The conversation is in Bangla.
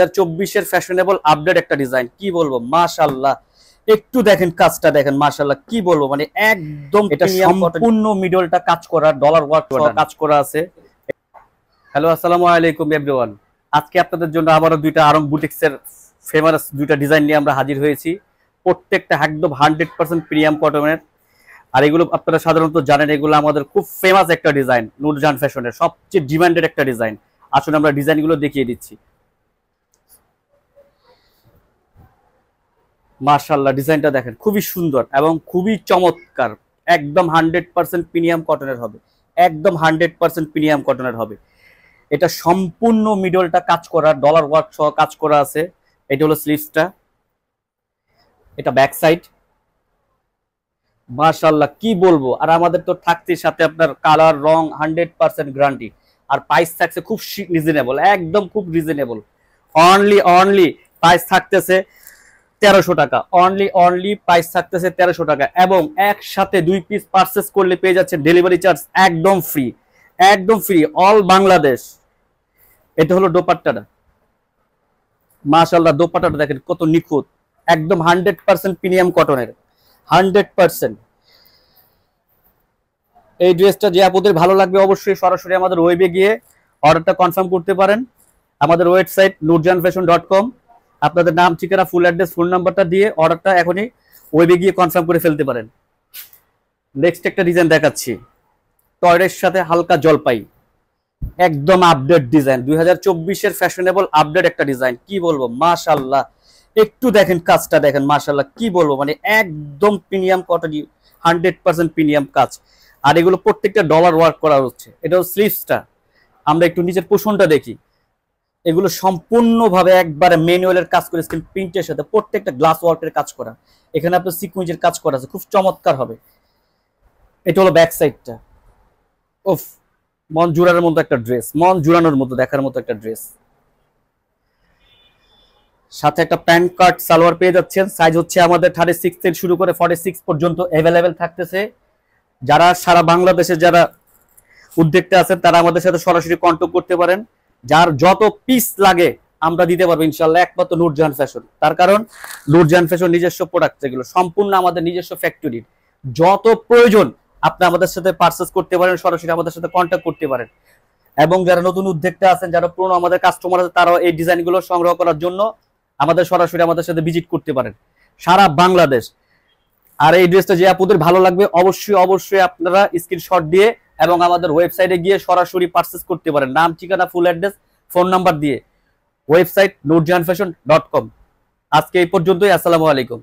2024 ফ্যাশনেবল আপডেট একটা ডিজাইন, কি বলবো মাশাআল্লাহ। একটু দেখেন কাজটা, দেখেন মাশাআল্লাহ, কি বলবো মানে একদম এটা সম্পূর্ণ মিডলটা কাজ করা, ডলার ওয়ার্ক কাজ করা আছে। হ্যালো, আসসালামু আলাইকুম এভরিওয়ান। আজকে আপনাদের জন্য আবারও দুইটা আরং বুটিক্সের ফেমাস দুইটা ডিজাইন নিয়ে আমরা হাজির হয়েছি। প্রত্যেকটা একদম 100% প্রিমিয়াম কটনের। আর এগুলো আপনারা সাধারণত জানেন, এগুলো আমাদের খুব ফেমাস একটা ডিজাইন, নূরজাহান ফ্যাশনের সবচেয়ে ডিমান্ডেড একটা ডিজাইন। আসলে আমরা ডিজাইনগুলো দেখিয়ে দিচ্ছি। মাশাআল্লাহ, ডিজাইনটা দেখেন, খুবই সুন্দর এবং খুবই চমৎকার। একদম 100% প্রিমিয়াম কটনের হবে, একদম 100% প্রিমিয়াম কটনের হবে। এটা সম্পূর্ণ মিডলটা কাজ করা, ডলার ওয়ার্ক সহ কাজ করা আছে। এটা হলো স্লিভসটা, এটা ব্যাক সাইড। মাশাআল্লাহ, কি বলবো। আর আমাদের তো থাকছে সাথে আপনার কালার রং 100% গ্যারান্টি। আর প্রাইস থাকছে খুব রিজনেবল, একদম খুব রিজনেবল। অনলি প্রাইস থাকতেছে 1300 টাকা। অনলি প্রাইস থাকতেছে 1300 টাকা। এবং একসাথে 2 পিস পারচেজ করলে পেয়ে যাচ্ছে ডেলিভারি চার্জ একদম ফ্রি, একদম ফ্রি অল বাংলাদেশ। এটা হলো দোপাট্টাটা। মাশাআল্লাহ, দোপাট্টাটা দেখেন কত নিখুঁত, একদম 100% প্রিমিয়াম কটনের, 100%। এই ড্রেসটা যে আপনাদের ভালো লাগবে অবশ্যই সরাসরি আমাদের ওয়েবে গিয়ে অর্ডারটা কনফার্ম করতে পারেন। আমাদের ওয়েবসাইট nurjahanfashion.com। আপনাদের নাম, ঠিকানা, ফুল অ্যাড্রেস, ফোন নাম্বারটা দিয়ে অর্ডারটা এখনই ওয়েবে গিয়ে কনফার্ম করে ফেলতে পারেন। নেক্সট একটা ডিজাইন দেখাচ্ছি, টয়ের সাথে হালকা জলপাই, একদম আপডেট ডিজাইন, 2024 ফ্যাশনেবল আপডেট একটা ডিজাইন, কি বলবো মাশাআল্লাহ। একটু দেখেন কাজটা, দেখেন মাশাআল্লাহ, কি বলবো মানে একদম প্রিমিয়াম কটন, 100% প্রিমিয়াম কাজ। আর এগুলো প্রত্যেকটা ডলার ওয়ার্ক করা হচ্ছে। এটা হলো স্লিভসটা। আমরা একটু নিচের পোষণটা দেখি। এগুলো সম্পূর্ণভাবে একবারে ম্যানুয়ালের কাজ করে, স্ক্রিন প্রিন্টের সাথে প্রত্যেকটা গ্লাস ওয়ার্কের কাজ করা। এখানে আপনার সিকুয়েন্সের কাজ করা আছে, খুব চমৎকার হবে। এটা হলো ব্যাক সাইডটা। ওফ, মন জুড়ানোর মতো একটা ড্রেস, মন জুড়ানোর মতো দেখার মতো একটা ড্রেস। সাথে একটা প্যান্ট কাট সালোয়ার পেয়ে যাচ্ছেন। সাইজ হচ্ছে আমাদের 36 থেকে শুরু করে 46 পর্যন্ত অ্যাভেলেবেল থাকতেছে। যারা সারা বাংলাদেশে যারা উদ্যোক্তা আছেন তারা আমাদের সাথে সরাসরি কন্ট্যাক্ট করতে পারেন। যার যত পিস লাগে আমরা দিতে পারবো ইনশাল্লাহ, একমাত্র নূরজাহান ফ্যাশন। তার কারণ নূরজাহান ফ্যাশন নিজস্ব প্রোডাক্ট, যেগুলো সম্পূর্ণ আমাদের নিজস্ব ফ্যাক্টরির। যত প্রয়োজন আপনি আমাদের সাথে পারচেজ করতে পারেন, সরাসরি আমাদের সাথে কন্ট্যাক্ট করতে পারেন। এবং যারা নতুন উদ্যোক্তা আছেন, যারা পুরনো আমাদের কাস্টমার আছে, তারাও এই ডিজাইনগুলো সংগ্রহ করার জন্য আমাদের সরাসরি আমাদের সাথে ভিজিট করতে পারেন সারা বাংলাদেশ। আর এই ড্রেসটা যে আপনাদের ভালো লাগবে অবশ্যই আপনারা স্ক্রিনশট দিয়ে এবং আমাদের ওয়েবসাইটে গিয়ে সরাসরি পারচেজ করতে পারেন, নাম, ঠিকানা, ফুল অ্যাড্রেস, ফোন নাম্বার দিয়ে। Website nurjahanfashion.com। আজকে এই পর্যন্তই। আসসালামু আলাইকুম।